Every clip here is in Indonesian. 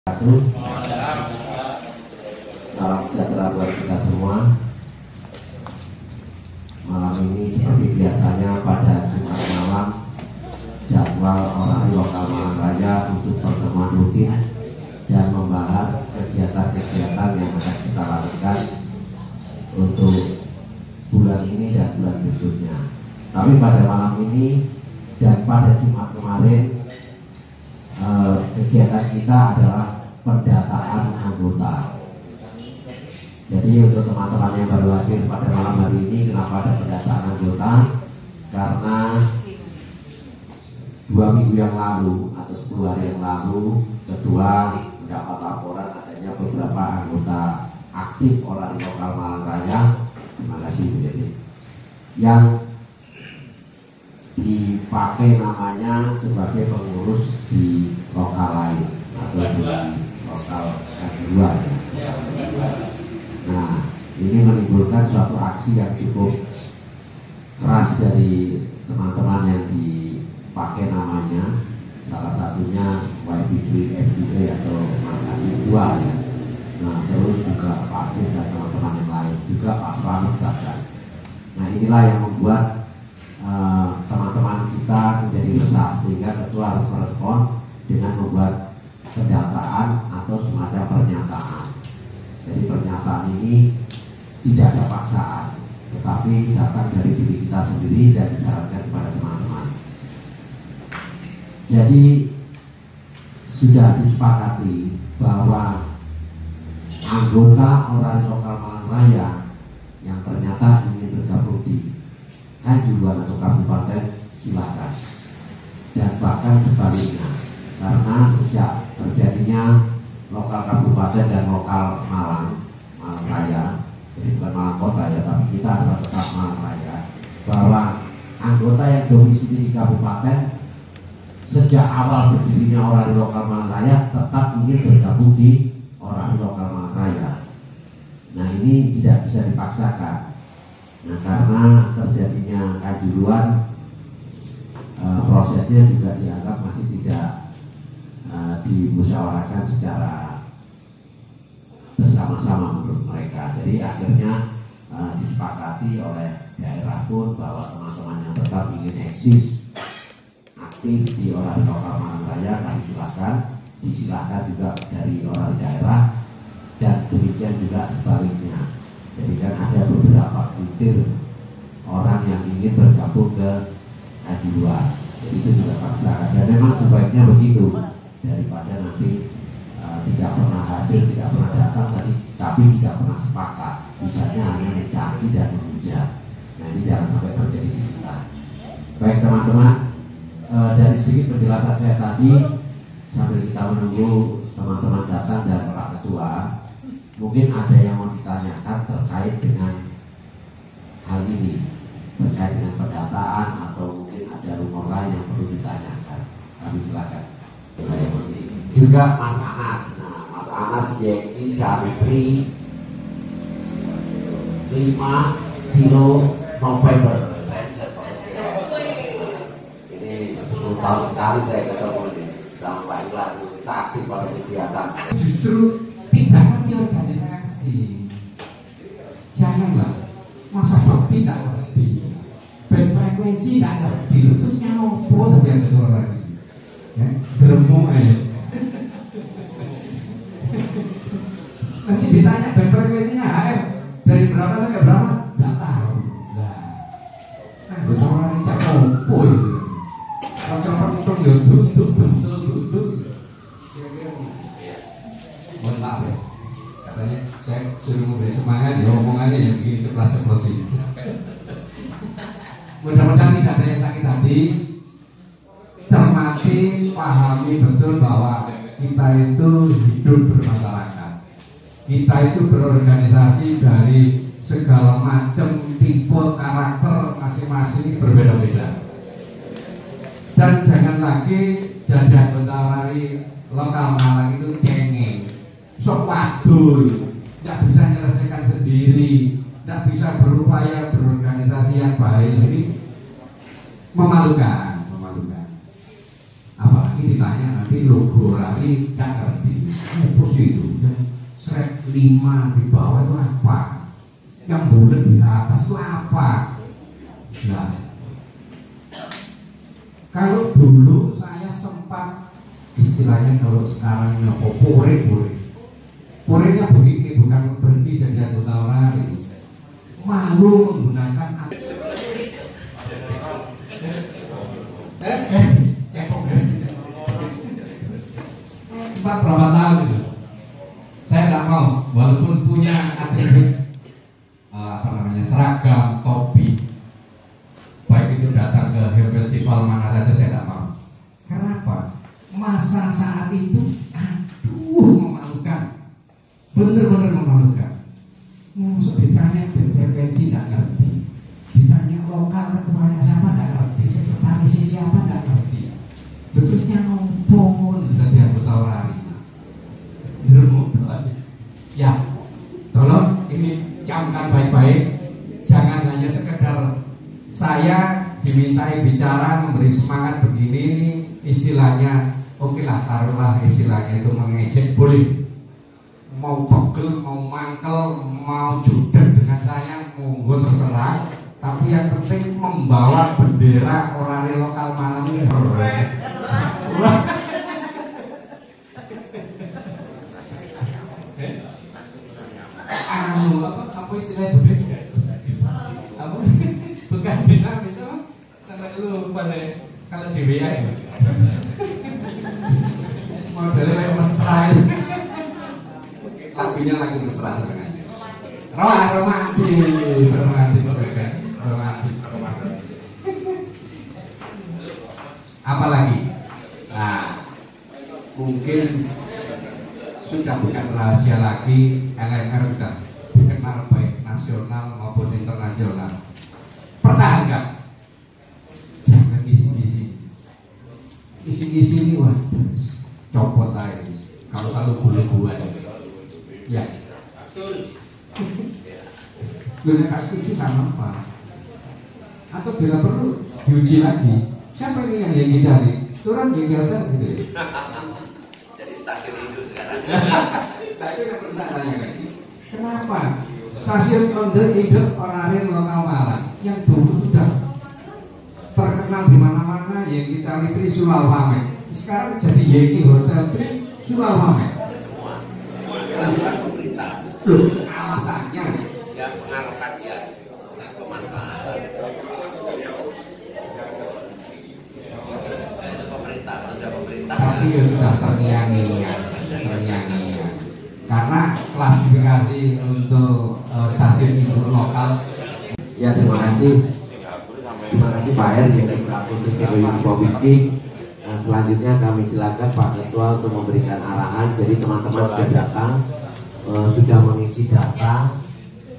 Salam sejahtera buat kita semua. Malam ini seperti biasanya pada Jumat malam jadwal orang lokal Malang Raya untuk pertemuan rutin dan membahas kegiatan-kegiatan yang akan kita lakukan untuk bulan ini dan bulan berikutnya. Tapi pada malam ini dan pada Jumat kemarin kegiatan kita adalah pendataan anggota. Jadi untuk teman-teman yang baru hadir pada malam hari ini, kenapa ada pendataan anggota? Karena 2 minggu yang lalu atau 10 hari yang lalu, Ketua mendapat laporan adanya beberapa anggota aktif orang lokal Malang Raya, terima kasih Bu Dedi, yang dipakai namanya sebagai pengurus di lokal lain atau di lokal kedua. Nah, ini menimbulkan suatu aksi yang cukup keras dari teman-teman yang dipakai namanya, salah satunya YB3 FBA atau Mas Adi 2 ya. Nah, terus juga Pak Aktif dan teman-teman yang lain, juga Pak Selamat bahkan. Nah, inilah yang membuat teman-teman kita menjadi resah, sehingga Ketua harus merespon dengan membuat pendataan atau semacam pernyataan. Jadi pernyataan ini tidak ada paksaan, tetapi datang dari diri kita sendiri dan disarankan kepada teman-teman. Jadi sudah disepakati bahwa anggota orang lokal Malang Raya yang ternyata ingin bergabung di Kanjuruhan atau kabupaten silakan, dan bahkan sebaliknya, karena sejak terjadinya lokal kabupaten dan lokal Malang Raya, jadi bukan Malang Kota ya, tapi kita adalah tetap Malang Raya, bahwa anggota yang domisili di kabupaten sejak awal berdirinya orang lokal Malang Raya tetap ingin bergabung di orang lokal Malang Raya. Nah, ini tidak bisa dipaksakan. Nah, karena terjadinya Kanjuruhan, prosesnya juga dianggap masih tidak dimusyawarahkan secara bersama-sama menurut mereka. Jadi akhirnya disepakati oleh daerah pun bahwa teman-teman yang tetap ingin eksis aktif di orang lokal Malang Raya kami silakan, disilahkan juga dari orang daerah, dan demikian juga sebaliknya. Jadi kan ada beberapa butir orang yang ingin bergabung ke Kanjuruhan, jadi itu juga paksa. Dan memang sebaiknya begitu, daripada nanti tidak pernah hadir, tidak pernah datang tadi, tapi tidak pernah sepakat, misalnya hanya mencaci dan menghujat. Nah, ini jangan sampai terjadi di kita. Baik teman-teman, dari sedikit penjelasan saya tadi, sambil kita menunggu teman-teman datang dan Pak Ketua, mungkin ada yang mau ditanyakan terkait dengan hal ini, terkait dengan pendataan, atau mungkin ada rumor lain yang perlu ditanyakan. Kami silakan. Juga Mas Anas. Nah, Mas Anas Yeki Camitri 5 kilo November. Ini 10 tahun sekali saya ketemu ini sama Pak Ilan, kita aktif pada kegiatan. Justru tidak ngerti organisasi. Janganlah masa bakti tak ngerti, berfrekuensi tak ngerti, terus nyawa yang kedua lagi. Ya, geremuk aja. Nanti ditanya berfrekuensinya HM dari berapa sampai berapa? Tidak tahu. Nah, bocoran ini cak kompo itu. Bocoran itu ya duduk. Mohon maaf ya, katanya saya suruh memberi semangat, ya omongannya yang begini ceplas-ceplos ini. Mudah-mudahan tidak ada yang sakit hati. Cermati, pahami betul bahwa kita itu hidup bermasyarakat. Kita itu berorganisasi dari segala macam tipe karakter masing-masing berbeda-beda. Dan jangan lagi jadi anggota wali lokal Malang itu cengeng, sok wadul, tidak bisa menyelesaikan sendiri, tidak bisa berupaya berorganisasi yang baik. Ini memalukan. Apalagi ditanya nanti logo lagi nggak ngerti. 5 di bawah itu apa? Yang bulat di atas itu apa? Nah, kalau dulu saya sempat istilahnya kalau sekarang nyopo pore-nya begini, bukan berhenti jadi anggota ORARI, malu menggunakan sempat berapa tahun itu saya tidak mau, walaupun punya atribut seragam, topi, baik itu datang ke Hell Festival mana saja saya tidak mau. Kenapa? Masa saat itu memalukan, benar-benar memalukan. Ditanya frekuensi tidak ngerti, ditanya lokal ketuanya siapa tidak ngerti, sekretaris siapa tidak ngerti, betulnya ngompong jadi anggota ORARI. Ya, tolong ini camkan baik-baik, jangan hanya sekedar saya dimintai bicara memberi semangat begini, istilahnya oke lah, taruhlah istilahnya itu mengejek boleh, mau pegel, mau mangkel, mau judet dengan saya, monggo terserah, tapi yang penting membawa bendera ORARI lokal Malang ini. Apa istilahnya budaya? Apa? Bukan benar bisa sampai lu pada kalau di WA ya. Modelnya kayak mesra itu. Lagunya lagi mesra sebenarnya. Romantis. Apa lagi? Nah, mungkin sudah bukan rahasia lagi, LMR sudah dikenal baik nasional maupun internasional. Pertahankan, jangan isi-isi ini, wah copot aja. Kalau selalu boleh ya. Boleh kasih itu sama apa? Atau bila perlu diuji lagi. Siapa ini yang dicari? Turun yang kelihatan gitu. Jadi stasiun hidup sekarang. Nah itu yang perlu saya tanya lagi. Kenapa stasiun Ronde hidup ORARI lokal Malang yang dulu sudah terkenal di mana-mana, Yeki Calitri Sulawame, sekarang jadi Yeki Hotel Tri Sulawame. Bukan pemerintah. Loh, alasannya Yang mengalokasikan pemanfaatan. Pemerintah, tapi ya sudah terngiang-ngiang. Karena klasifikasi untuk stasiun hiburan lokal. Ya, terima kasih Pak R yang melakukan Wiski. Nah, selanjutnya kami silakan Pak Ketua untuk memberikan arahan. Jadi teman-teman sudah datang, sudah mengisi data.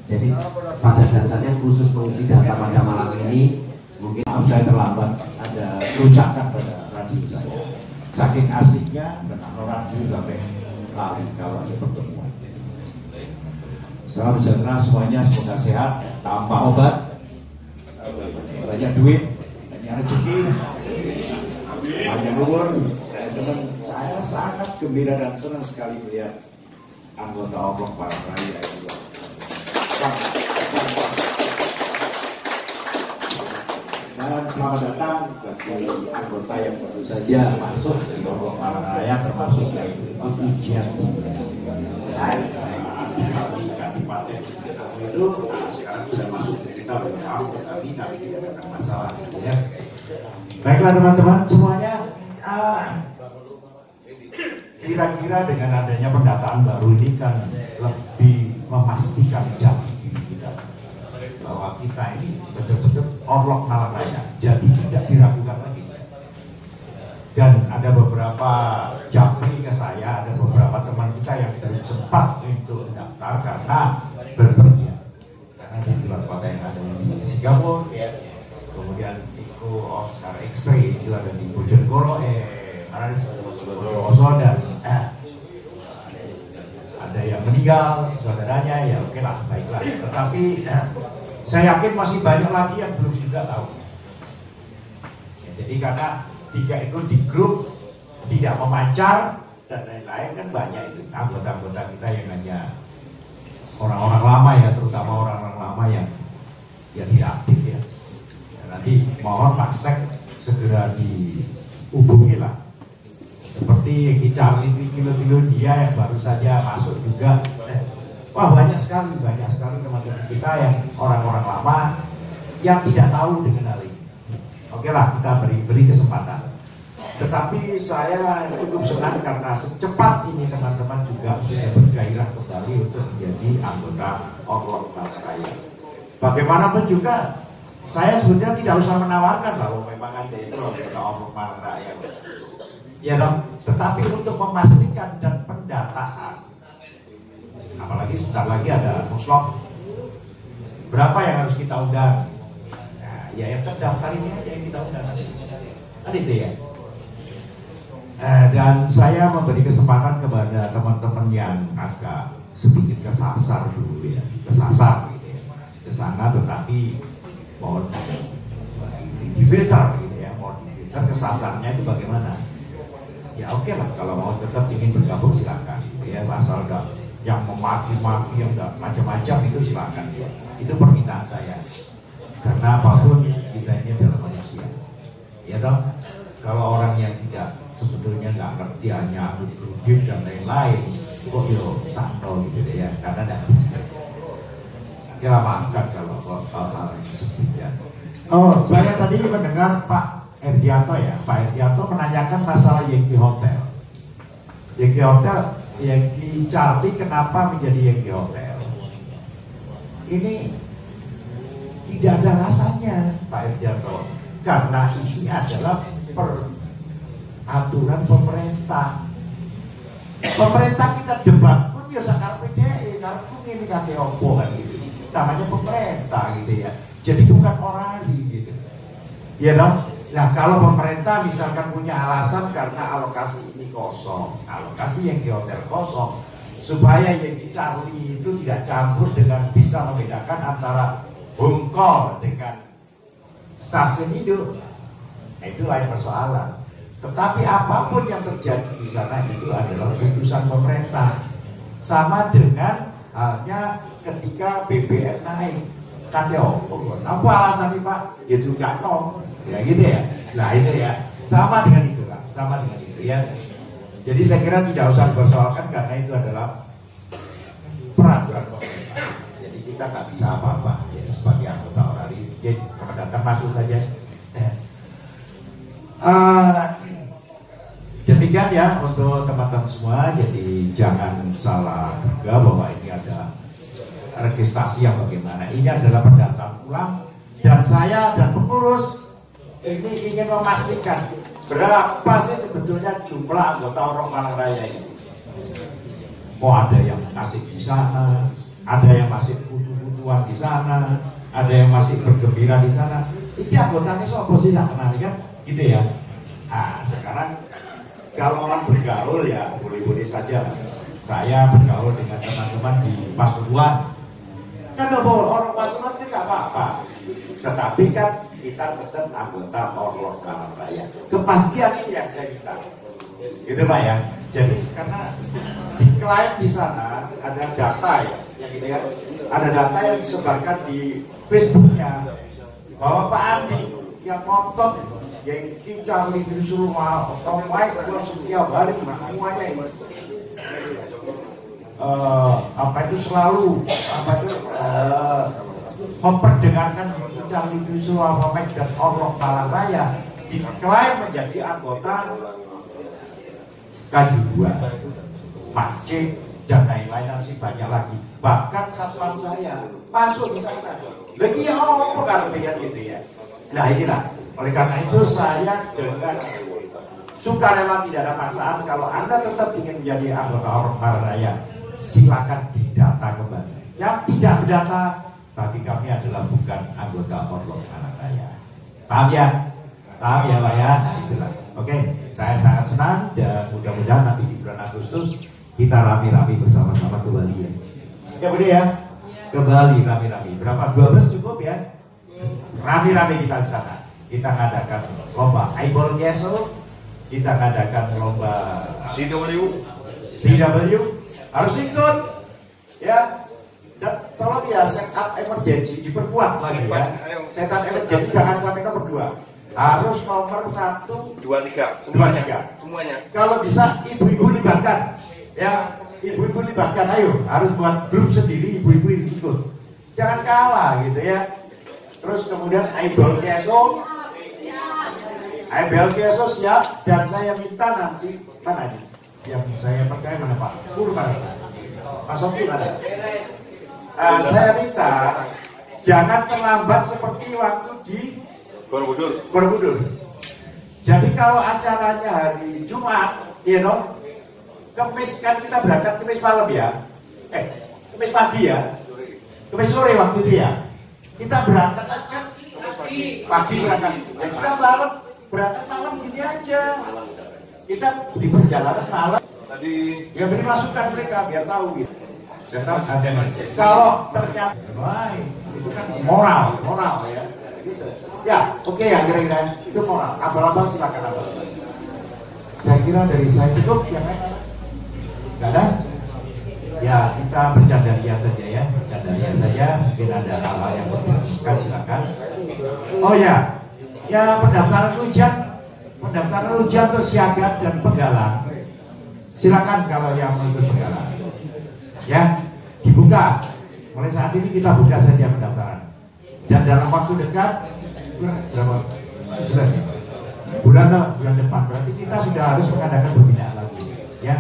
Jadi pada dasarnya khusus mengisi data pada malam ini mungkin saya terlambat, ada kerusakan pada radio saya. Saking asiknya menang radio sampai lari kalau ada pertemuan. Salam sejahtera semuanya, semoga sehat, tanpa obat, banyak duit, banyak rezeki, panjang umur. Saya senang, saya sangat gembira dan senang sekali melihat anggota Oblok Malang Raya ini. Dan selamat datang bagi anggota yang baru saja masuk di Oblok Malang Raya, termasuk yang ujian dan di Kabupaten itu sekarang sudah masuk, kita belum tahu, tapi kami tidak ada masalah, ya. Baiklah teman-teman semuanya, kira-kira dengan adanya pendataan baru ini kan lebih memastikan kita bahwa kita ini betul-betul Orlok Malang Raya, jadi tidak diragukan lagi. Dan ada beberapa japri ke saya, ada beberapa teman kita yang belum sempat untuk mendaftar karena berpergian, karena di luar kota yang ada di Singapura, ya. Kemudian Tiko Oscar X-Ray itu ada di Bojonegoro, dan ada yang meninggal saudaranya, ya oke lah, baiklah. Tetapi saya yakin masih banyak lagi yang belum juga tahu. Ya, jadi karena jika itu di grup tidak memancar dan lain-lain, kan banyak itu anggota-anggota kita yang hanya orang-orang lama ya, terutama orang-orang lama yang ya tidak aktif ya. Nanti mohon Pak Sek segera dihubungi lah. Seperti Charlie kilo-kilo dia yang baru saja masuk juga. Wah banyak sekali teman-teman kita yang orang-orang lama yang tidak tahu dengan hal ini. Oke lah, kita beri kesempatan. Tetapi saya cukup senang karena secepat ini teman-teman juga sudah bergairah kembali untuk menjadi anggota Orlok Raya. Bagaimanapun juga saya sebetulnya tidak usah menawarkan kalau memang ada itu anggota Orlok Raya. Ya dong, tetapi untuk memastikan dan pendataan, apalagi sebentar lagi ada muslok, berapa yang harus kita undang? Nah, ya yang terdaftar ini aja yang kita undang. Kan itu ya. Dan saya memberi kesempatan kepada teman-teman yang agak sedikit kesasar dulu ya, kesasar gitu ya, ke sana tetapi mohon difilter gitu ya, mohon difilter kesasarnya itu bagaimana? Ya oke lah, kalau mau tetap ingin bergabung silakan gitu ya, asal enggak yang memaki-maki yang enggak macam-macam itu silakan ya. Itu permintaan saya. Karena apapun kita ini adalah manusia. Ya dong, kalau orang yang tidak sebetulnya nggak ngerti hanya aktif dan lain-lain, kok yo santo gitu deh ya, karena tidak ya maafkan kalau hal tersebut ya. Oh, saya tadi mendengar Pak Erdianto ya, Pak Erdianto menanyakan masalah Yankee Hotel. Yankee Hotel, Yankee Charlie kenapa menjadi Yankee Hotel? Ini tidak ada alasannya Pak Erdianto, karena ini adalah aturan pemerintah. Pemerintah kita debat pun ya sakar PDI, karena ini kate opo kan gitu. Namanya pemerintah gitu ya. Jadi bukan orang gitu. Ya dong. Nah kalau pemerintah misalkan punya alasan karena alokasi ini kosong, alokasi yang di hotel kosong, supaya yang di Charlie itu tidak campur dengan bisa membedakan antara Hongkong dengan stasiun itu. Nah, itu lain persoalan. Tetapi apapun yang terjadi di sana itu adalah keputusan pemerintah. Sama dengan halnya ketika BBM naik. Kan ya, apa alasan nih Pak? Ya juga dong. Ya gitu ya. Nah itu ya. Sama dengan itu Pak. Sama dengan itu ya. Jadi saya kira tidak usah dipersoalkan karena itu adalah peraturan pemerintah. Jadi kita nggak bisa apa-apa ya, sebagai anggota orari. Ya datang masuk saja. Demikian ya untuk teman-teman semua, jadi jangan salah duga bahwa ini ada registrasi yang bagaimana. Ini adalah pendataan ulang dan saya dan pengurus ini ingin memastikan berapa sih sebetulnya jumlah anggota Orlok Malang Raya ini. Mau ada yang asik di sana, ada yang masih kutu-kutuan di sana, ada yang masih bergembira di sana. Ini anggotanya sopo sih kenal kan, gitu ya. Nah sekarang kalau orang bergaul ya boleh-boleh saja. Saya bergaul dengan teman-teman di Pasuruan. Kan orang Pasuruan sih nggak apa-apa. Tetapi kan kita tetap anggota Orlok Malang Raya. Kepastian ini yang saya minta. Gitu Pak ya. Jadi karena di klien di sana ada data ya, gitu ya. Ada data yang disebarkan di Facebooknya bahwa Pak Andi yang ngotot Yankee Charlie disuruh atau Mike buat setiap hari semuanya ini apa itu selalu apa itu memperdengarkan Yankee Charlie disuruh apa Mike dan Orlok Malang Raya diklaim menjadi anggota K2 Pace dan lain-lain masih banyak lagi, bahkan satpam saya masuk di sana lagi ya apa kalau gitu ya. Nah inilah, oleh karena itu saya dengan sukarela tidak ada paksaan. Kalau Anda tetap ingin menjadi anggota Orlok Malang Raya, silakan didata kembali. Yang tidak berdata bagi kami adalah bukan anggota Orlok Malang Raya. Paham ya? Paham ya Pak ya? Nah itulah. Oke, saya sangat senang dan mudah-mudahan nanti di bulan Agustus kita rame-rame bersama-sama ke Bali ya. Ya boleh ya? Ke Bali rame-rame. Berapa? 12 cukup ya? Rame-rame kita di sana. Kita ngadakan lomba eyeball gesel, kita ngadakan lomba CW harus ikut ya. Dan tolong ya setup emergency diperkuat lagi ya. Setup emergency jangan sampai nomor 2. Harus nomor 1, 2, 3. Semuanya. Kalau bisa ibu-ibu libatkan. Ya, ibu-ibu libatkan, ayo. Harus buat grup sendiri, ibu-ibu ikut. Jangan kalah gitu ya. Terus kemudian Aibel Keso siap, dan saya minta nanti mana nih? Yang saya percaya mana Pak? Mana? Pak Sofi ada. Saya minta jangan terlambat seperti waktu di Borobudur. Jadi kalau acaranya hari Jumat, Kemis kan kita berangkat Kemis malam ya, Kemis pagi ya, Kemis sore waktu itu ya. Kita berangkat kan pagi berangkat. Ya, kita berangkat malam gini aja. Kita di perjalanan malam. Tadi ya beri masukan mereka biar tahu gitu. Kalau ternyata itu kan moral ya gitu. Ya oke ya kira-kira itu moral. Abang-abang silakan abang. Saya kira dari saya cukup yang lain nggak ada. Ya kita bercanda ria saja ya, mungkin ada hal-hal yang berkaitan silakan. Oh ya pendaftaran ujian untuk siaga dan penggalang silakan kalau yang mau ikut penggalang. Ya, dibuka. Mulai saat ini kita buka saja pendaftaran. Dan dalam waktu dekat, berapa bulan depan, berarti kita sudah harus mengadakan pembinaan lagi. Ya,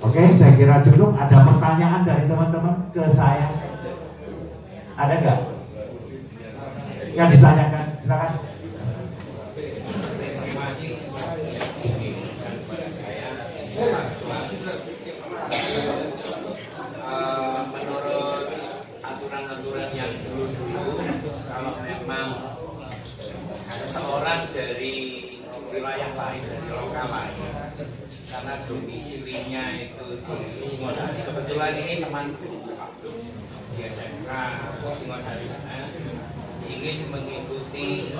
oke, saya kira cukup. Ada pertanyaan dari teman-teman ke saya? Ada nggak? Yang ditanyakan, silakan. Seseorang dari wilayah lain, dari lokal lain, karena domisilinya itu di Singosari. Kebetulan ini temanku di SMK Singosari sana ingin mengikuti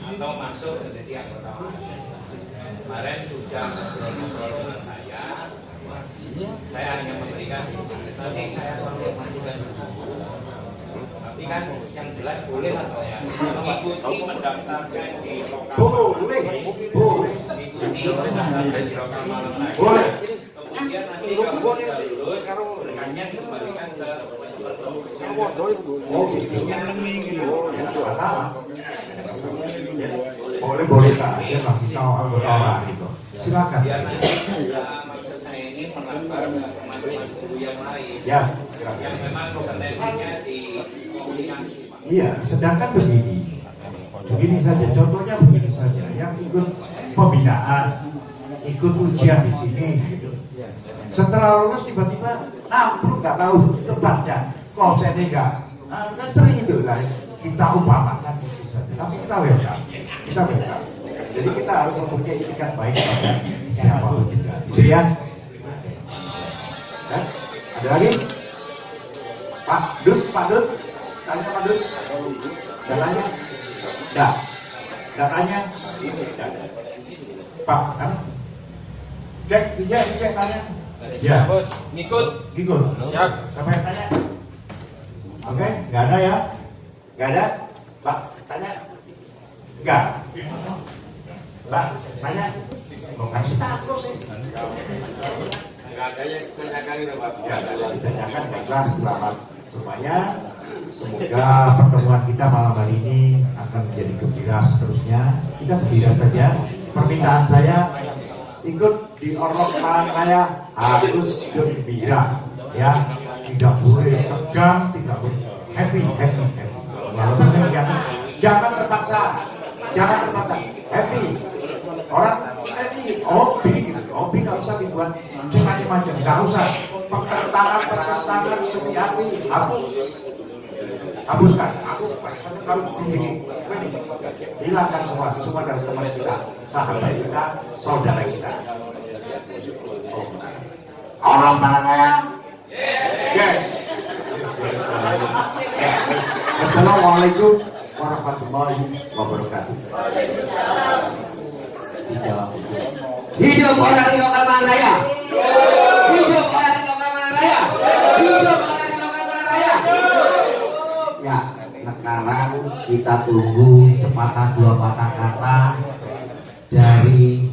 atau masuk menjadi anggota. Kemarin sudah ngobrol dengan saya hanya memberikan, nanti saya konfirmasikan. Tapi kan yang jelas boleh lah ya, mengikuti mendaftarkan di lokal. Boleh. Mengikuti mendaftarkan di lokal malam lagi. Boleh. Kemudian nanti kalau sudah lulus, berkasnya dikembalikan ke yang ini gitu. Boleh saja lah kita orang gitu. Silakan. Biar nanti maksud saya ini melamar teman-teman guru yang lain. Ya. Yang memang kompetensinya di komunikasi. Iya, sedangkan begini saja, contohnya begini saja, yang ikut pembinaan, ikut ujian di sini, gitu. Setelah lulus tiba-tiba ambruk nggak tahu tempatnya, konsennya nggak, kan sering itu lah, kita umpamakan itu saja, tapi kita welcome. Jadi kita harus mempunyai etikat baik pada siapapun juga, gitu ya. Dan ada lagi, Pak Dut. Tanya Pak Dut. Datanya? Datanya? Pak, kan? Cek tanya. Ya. Ngikut. Siap. Siapa yang tanya? Oke, nggak ada ya? Nggak ada? Pak, tanya? Nggak. Pak, tanya? Mau kasih tahu sih. Nggak ada yang tanyakan itu Pak. Ya, ditanyakan, baiklah, selamat semuanya. Semoga pertemuan kita malam hari ini akan menjadi gembira seterusnya. Kita gembira saja. Permintaan saya ikut di Orlok Malang Raya harus gembira, ya. Tidak boleh tegang, tidak boleh happy. Walaupun demikian, jangan terpaksa, happy. Orang happy, hobi nggak usah dibuat macam-macam, nggak usah. Pertentangan semi hati hapuskan. Aku kalau begini, hilangkan semua dari teman kita, sahabat kita, saudara kita. Orang Malang Raya? Yes. Assalamualaikum warahmatullahi wabarakatuh. Hidup orang di lokal Malang Raya. Hidup orang di lokal Malang Raya. Hidup orang di lokal Malang Raya. kita tunggu sepatah dua patah kata dari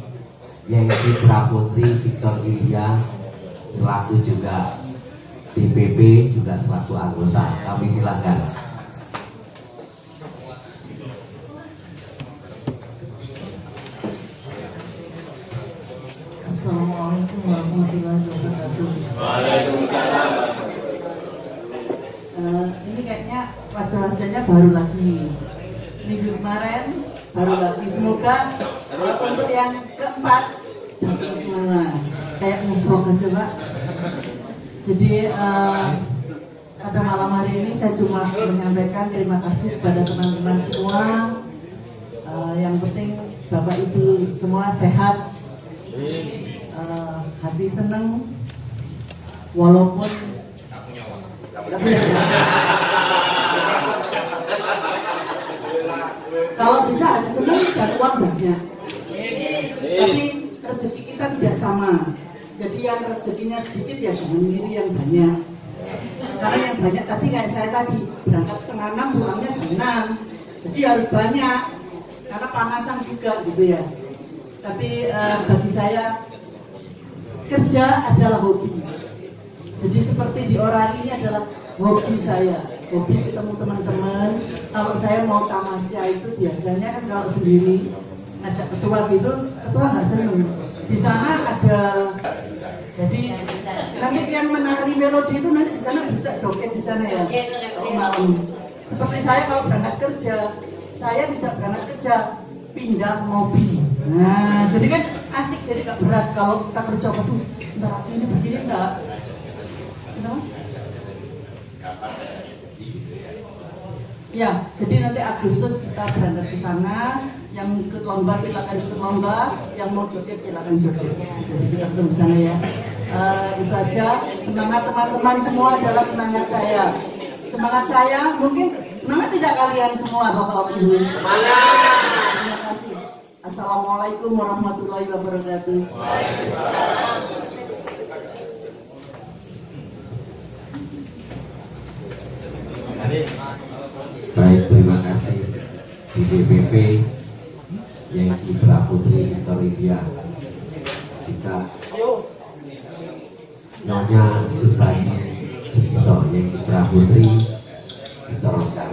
Yengki Praputri Victor India selaku juga DPP juga selaku anggota. Kami silakan. Assalamualaikum warahmatullahi wabarakatuh. Waalaikumsalam. Ini kayaknya wajah-wajahnya baru lagi. Minggu kemarin baru lagi. Semoga untuk yang keempat datang semua. Kayak musuh aja Pak. Jadi pada malam hari ini saya cuma menyampaikan terima kasih kepada teman-teman semua. Yang penting Bapak Ibu semua sehat. Hati seneng walaupun kalau bisa hati seneng dan uang banyak, tapi rezeki kita tidak sama. Jadi yang rezekinya sedikit ya jangan ngiri yang banyak, karena yang banyak tadi kayak saya tadi berangkat setengah 6 pulangnya jam 6, jadi harus banyak karena panasan juga gitu ya. Tapi bagi saya kerja adalah hobi. Jadi seperti di orang ini adalah hobi saya, hobi ketemu teman-teman. Kalau saya mau tamasya itu biasanya kan kalau sendiri ngajak ketua gitu, ketua nggak seneng. Di sana ada, jadi nanti yang menari melodi itu nanti di sana bisa joget di sana ya. Kalau malam, seperti saya kalau berangkat kerja, saya tidak berangkat kerja, pindah mobil. Nah, jadi kan asik, jadi gak berat kalau kita kerja tuh. Bentar hati ini begini enggak? Kenapa? Ya, jadi nanti Agustus kita berangkat ke sana. Yang ikut lomba silakan ikut lomba, yang mau joget silakan joget. Jadi kita ketemu sana ya. Itu aja. Semangat teman-teman semua adalah semangat saya. Semangat saya, mungkin semangat tidak kalian semua Bapak Ibu. Semangat. Terima kasih. Assalamualaikum warahmatullahi wabarakatuh. Baik, terima kasih di DPP Yengki Praputri Victor India. Kita Nyonya Subhani Sugito Yengki Praputri Victor Oscar.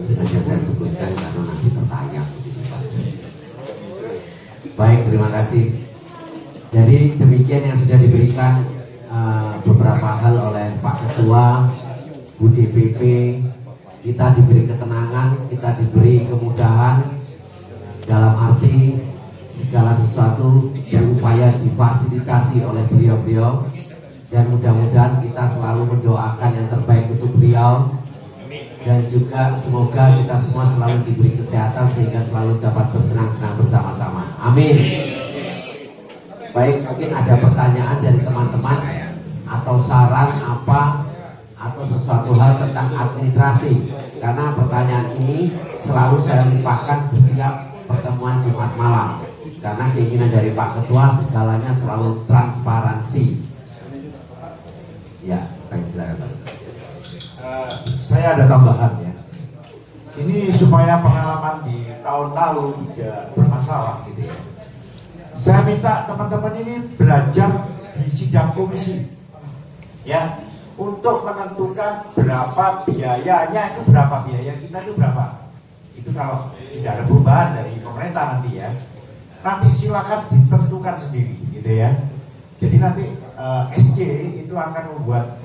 Sengaja saya sebutkan karena nanti tertayang. Baik, terima kasih. Jadi demikian yang sudah diberikan beberapa hal oleh Pak Ketua, Bu DPP. Kita diberi ketenangan, kita diberi kemudahan dalam arti segala sesuatu berupaya difasilitasi oleh beliau-beliau, dan mudah-mudahan kita selalu mendoakan yang terbaik untuk beliau, dan juga semoga kita semua selalu diberi kesehatan sehingga selalu dapat bersenang-senang bersama-sama. Amin. Baik, mungkin ada pertanyaan dari teman-teman atau saran apa atau sesuatu hal tentang administrasi, karena pertanyaan ini selalu saya limpahkan setiap pertemuan Jumat malam, karena keinginan dari Pak Ketua segalanya selalu transparansi. Ya, baik, silakan. Saya ada tambahan ya. Ini supaya pengalaman di tahun lalu tidak bermasalah gitu ya. Saya minta teman-teman ini belajar di sidang komisi ya, untuk menentukan berapa biayanya, itu berapa biaya kita itu berapa. Itu kalau tidak ada perubahan dari pemerintah nanti ya, nanti silakan ditentukan sendiri gitu ya. Jadi nanti SC itu akan membuat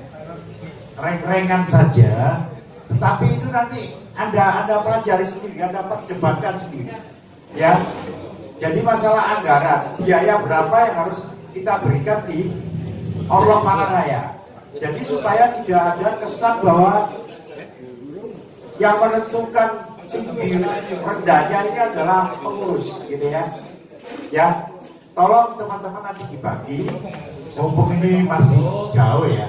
reng-rengan saja, tetapi itu nanti Anda pelajari sendiri, Anda perdebatkan sendiri ya. Jadi masalah anggaran, biaya berapa yang harus kita berikan di Orlok Mangaraya. Jadi supaya tidak ada kesan bahwa yang menentukan tinggi rendahnya ini adalah pengurus gitu ya. Ya, tolong teman-teman nanti dibagi, mumpung ini masih jauh ya,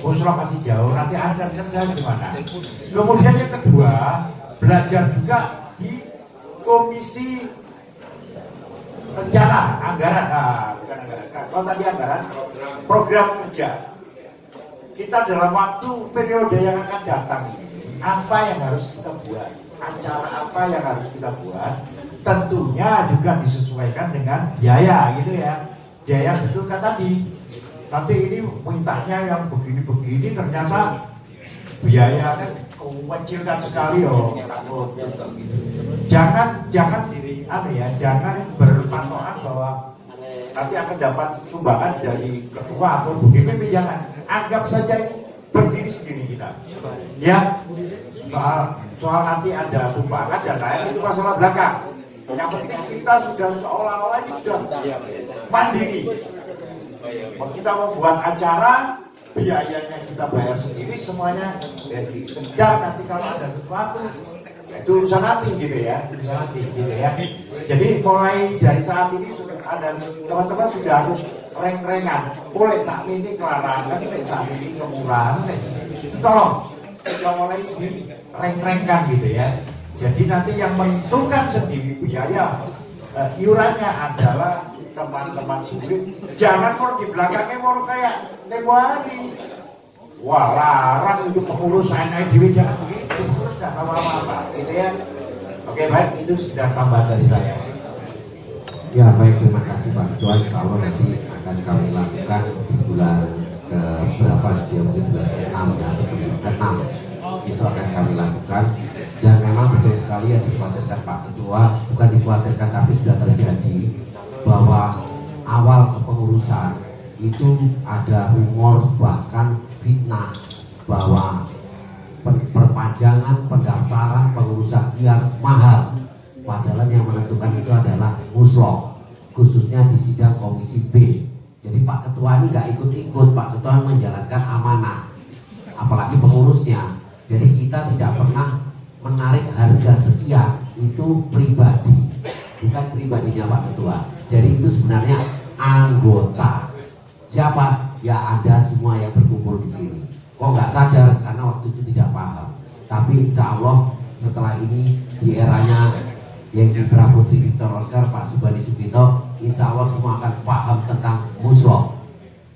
Musrah masih jauh, nanti Anda kerja gimana. Kemudian yang kedua, belajar juga di komisi rencana anggaran, bukan anggaran. Kalau tadi anggaran, program kerja. Kita dalam waktu periode yang akan datang ini apa yang harus kita buat, acara apa yang harus kita buat, tentunya juga disesuaikan dengan biaya gitu ya. Biaya itu kan tadi, nanti ini mintanya yang begini-begini ternyata biaya kan kecilkan sekali oh. Jangan jangan berpatokan bahwa nanti akan dapat sumbangan dari ketua atau begini, jangan. Anggap saja ini berdiri sendiri kita. Ya, soal nanti ada sumbangan dan lain itu masalah belakang. Yang penting kita sudah seolah-olah sudah mandiri. Kita mau buat acara, biayanya kita bayar sendiri semuanya. Sedang nanti kalau ada sesuatu itu urusan nanti gitu ya, Jadi mulai dari saat ini sudah ada teman-teman sudah harus reng-rengan. Mulai saat ini kelarangan, mulai saat ini kemurahan, tolong kita mulai di reng-rengkan gitu ya. Jadi nanti yang menentukan sendiri biaya iurannya adalah teman-teman sendiri. Jangan mau di belakangnya mau kayak tempo hari. Wah larang itu pengurus naik dewi, jangan begitu. Pengurus nggak tahu apa-apa gitu ya. Oke baik, itu sudah tambahan dari saya. Ya baik, terima kasih Pak Ketua. Insya Allah nanti akan kami lakukan di bulan ke berapa, di bulan ke-6 ya, atau ke-6 itu akan kami lakukan. Dan memang betul sekali yang dikhawatirkan Pak Ketua, bukan dikhawatirkan tapi sudah terjadi, bahwa awal kepengurusan itu ada rumor bahkan fitnah bahwa perpanjangan pendaftaran pengurusan yang mahal, padahal yang menentukan itu adalah Muslok, khususnya di sidang Komisi B. Jadi Pak Ketua ini nggak ikut-ikut, Pak Ketua menjalankan amanah, apalagi pengurusnya. Jadi kita tidak pernah menarik harga sekian, itu pribadi, bukan pribadinya Pak Ketua. Jadi itu sebenarnya anggota. Siapa? Ya Anda semua yang berkumpul di sini. Kok nggak sadar karena waktu itu tidak paham. Tapi insya Allah setelah ini di eranya yang Putra Putri Victor Oscar, Pak Subandi Sugito, insya Allah semua akan paham tentang Muslok,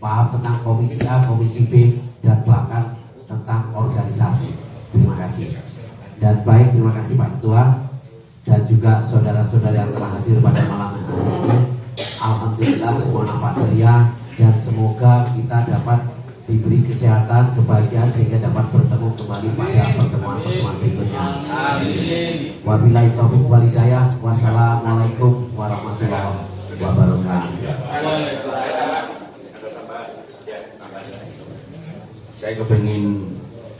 paham tentang Komisi A, Komisi B, dan bahkan tentang organisasi. Terima kasih. Dan baik, terima kasih Pak Ketua dan juga saudara-saudara yang telah hadir pada malam hari ini. Alhamdulillah semua nampak ceria dan semoga kita dapat diberi kesehatan, kebahagiaan sehingga dapat bertemu kembali pada pertemuan-pertemuan berikutnya. Wabillahi taufiq wal hidayah. Wassalamualaikum warahmatullahi wabarakatuh. Saya kepingin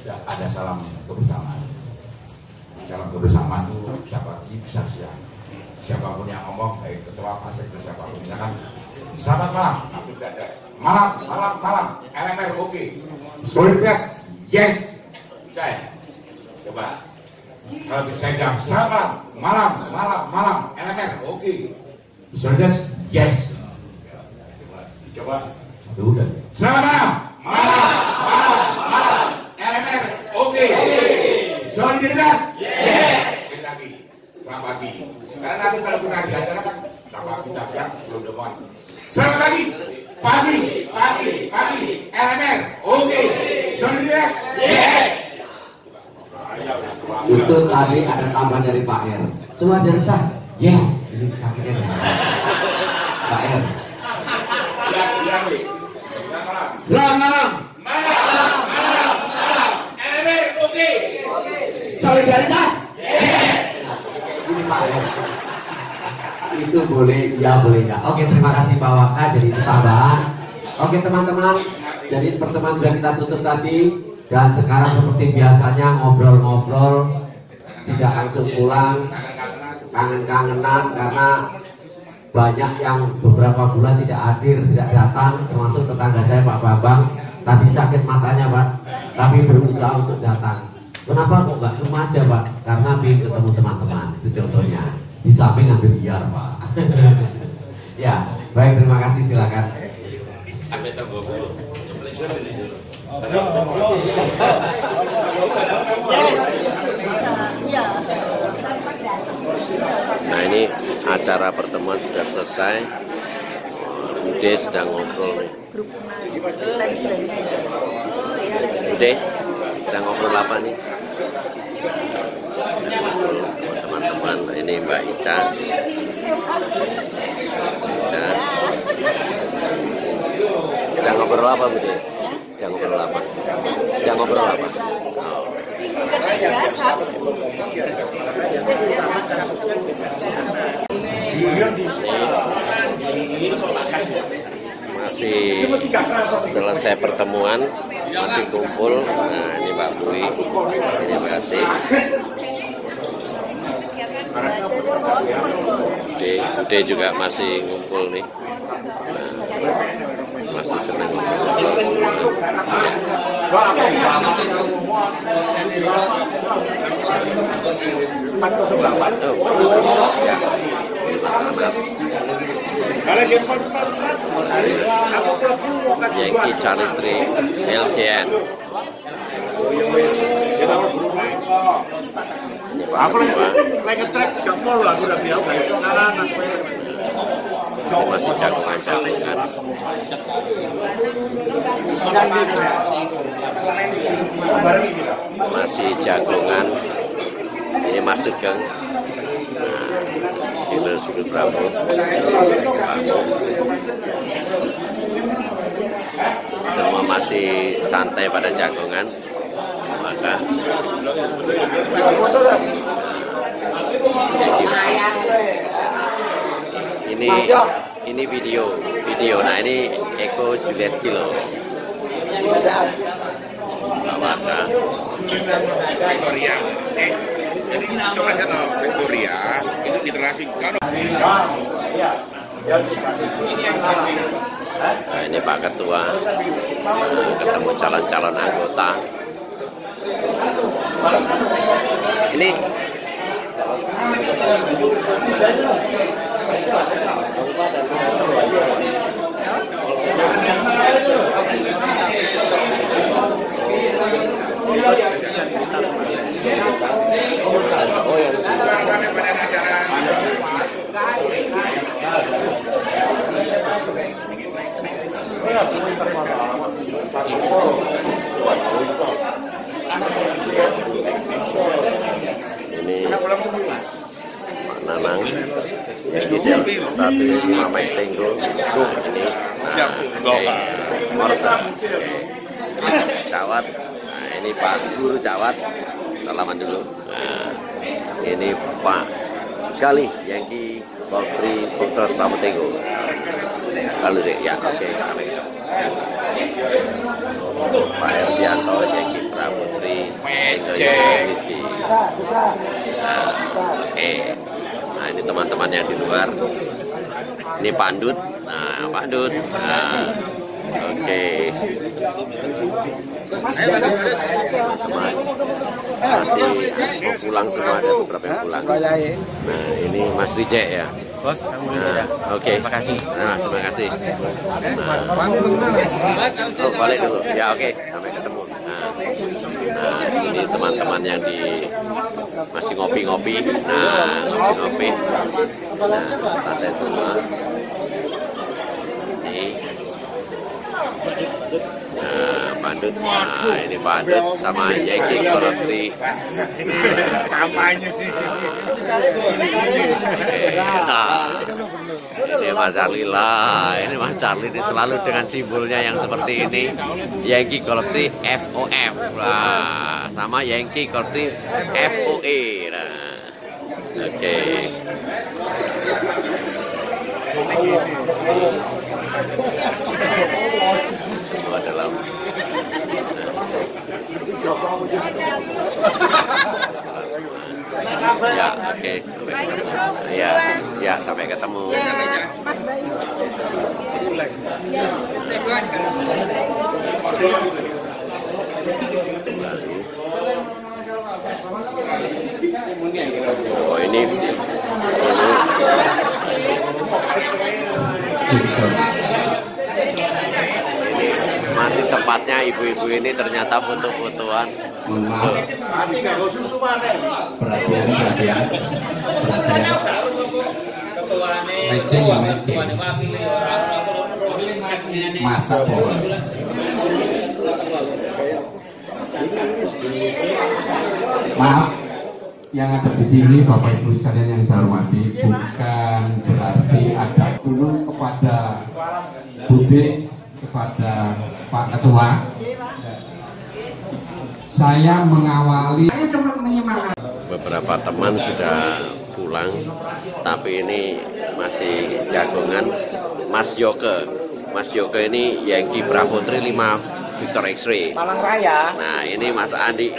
ada salam kebersamaan. Salam kebersamaan itu bisa pagi, bisa siang. Siapapun yang ngomong, baik ketua, pasek, siapapun, misalkan selamat malam, malam, LMR oke, solidaritas yes, saya coba kalau saya bilang selamat malam, LMR oke, solidaritas yes, coba udah selamat malam, LMR oke, solidaritas yes, lagi selamat pagi. Karena nanti kalau kita di acara kan sama kita siang sebelum depan. Selamat pagi, LMR, oke, solidaritas, yes. Itu tadi ada tambahan dari Pak R. Solidaritas, yes. Ini kakinya Pak R. Selamat malam, LMR, oke, solidaritas, yes. Ini Pak R. Itu boleh, ya boleh enggak. Oke, terima kasih Pak Waka, jadi itu tambahan. Oke teman-teman, jadi pertemuan sudah kita tutup tadi. Dan sekarang seperti biasanya ngobrol-ngobrol, tidak langsung pulang, kangen-kangenan karena banyak yang beberapa bulan tidak hadir, tidak datang, termasuk tetangga saya Pak Bambang. Tadi sakit matanya Pak, tapi berusaha untuk datang. Kenapa kok nggak cuma aja Pak? Karena ingin ketemu teman-teman, itu contohnya. Di samping ambil biar Pak. Ya, baik, terima kasih, silakan. Nah ini acara pertemuan sudah selesai. Bude sedang ngobrol nih. Bude sedang ngobrol apa nih? Teman-teman, ini Mbak Ica. Sedang ngobrol apa, Bu? Sedang ngobrol apa? Sedang ngobrol apa? Masih selesai pertemuan, masih kumpul. Nah, ini Mbak Bui, ini Mbak Ati. Bude juga masih ngumpul nih. Nah, masih senang ngobrol semua. Ya, Mas Anas, Yengki Calitri LGN. Ini Pak Ketua. Masih jagongan-jagongan. Masih jagongan. Ini Mas Sugeng. Nah, itu Sugeng Prabowo. Semua masih santai pada jagongan. Maka ini video. Nah, ini Eko Juliet Kilo. Maka Victoria. Jadi soalnya Victoria itu diterasikan. Nah, ini Pak Ketua ketemu calon-calon anggota. Ini Pak Nanang yang tidak tapi Mama Tenggo ini Morsa Cawat. Nah, ini Pak Guru Cawat, salaman dulu. Nah, ini Pak Gali Yengki Poltri Dr. Pramu Tenggo. Kalau sih ya oke. Pak Erdianto Yengki Pramutri Rizky. Nah, oke. Nah, ini teman-teman yang di luar. Ini Pandut. Nah, Pandut. Nah, oke. Masih mau pulang semua, ada beberapa yang pulang. Nah, ini Mas Wijek ya. Bos, nah, oke. Terima kasih. Nah, terima kasih. Nah, oh, balik dulu. Ya, oke. Sampai ketemu. Nah, ini teman-teman yang masih ngopi-ngopi. Nah, ngopi-ngopi. Nah, santai semua. Ini. Nah, Pandut. Nah, ini Pandut sama Yengki Korotri. Kampanye. Ini Mas Charlie lah. Ini Mas Charlie ini selalu dengan simbolnya yang seperti ini. Yengki Korotri FOF. Nah, sama Yengki Korotri FOE. Nah, oke. Dalam ya, oke. Ya, sampai ketemu. Mas Bayu. Oh, ini masih sempatnya ibu-ibu ini ternyata foto-fotoan. Masak pohon. Maaf, yang ada di sini Bapak Ibu sekalian yang saya hormati, bukan berarti ada dulu kepada Bude, kepada Pak Ketua. Saya mengawali. Saya cuma menyemangati. Beberapa teman sudah pulang, tapi ini masih jagongan. Mas Joke ini Yankee Bravo 35 Victor X-ray. Malang Raya. Nah ini Mas Andi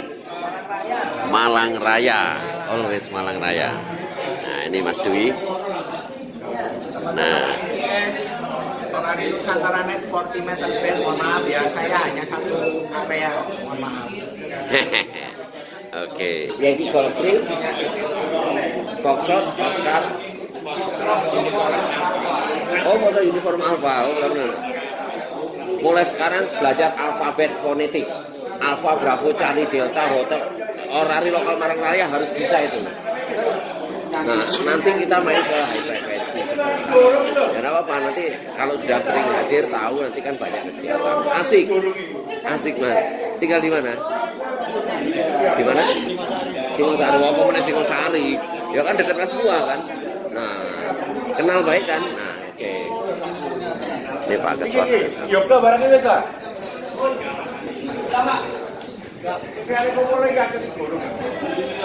Malang Raya, always Malang Raya. Nah ini Mas Dwi. Nah Orang di Nusantara Net 40 meter band, mohon maaf ya, saya hanya satu area, mohon maaf. Oke. Yankee Golf 3, Foxtrot, Oscar. Oh, motor uniform Alpha, oh benar. Mulai sekarang belajar alfabet fonetik. Alpha, Bravo, Charlie, Delta, Hotel, orari lokal Malang Raya harus bisa itu. Nah, nanti kita main ke high frequency. Ya apa-apa, nanti kalau sudah sering hadir tahu nanti kan banyak kegiatan. Asik, asik Mas. Tinggal di mana? Di mana? Singosari. Wong mana Singosari? Ya kan dekat Mas Buah kan. Nah, kenal baik kan? Nah, oke. Ini Pak Ketua. Yoga barangnya bisa. Lama. Kaya ko mulai ka siguro.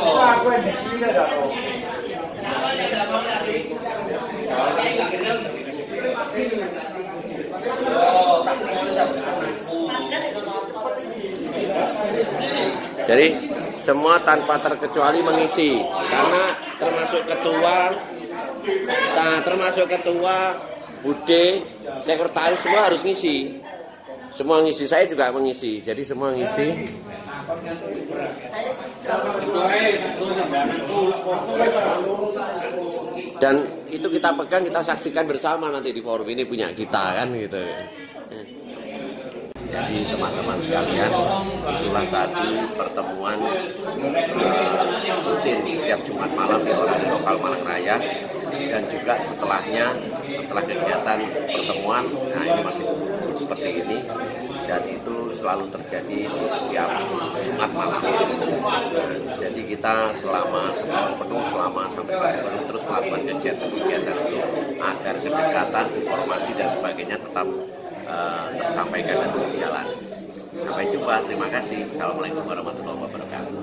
Ako ay di sila daw. Jadi semua tanpa terkecuali mengisi, karena termasuk ketua, Bude, sekretaris semua harus ngisi. Semua ngisi, saya juga mengisi. Jadi semua ngisi. Dan itu kita pegang, kita saksikan bersama nanti di forum ini punya kita kan gitu. Jadi teman-teman sekalian, itulah tadi pertemuan rutin setiap Jumat malam di orari lokal Malang Raya, dan juga setelahnya, setelah kegiatan pertemuan, nah ini masih seperti ini, dan itu selalu terjadi di setiap Jumat malam. Jadi kita selama setahun penuh, selama sampai 1 bulan terus melakukan kegiatan-kegiatan itu agar kedekatan, informasi dan sebagainya tetap tersampaikan dan berjalan. Sampai jumpa, terima kasih. Assalamualaikum warahmatullahi wabarakatuh.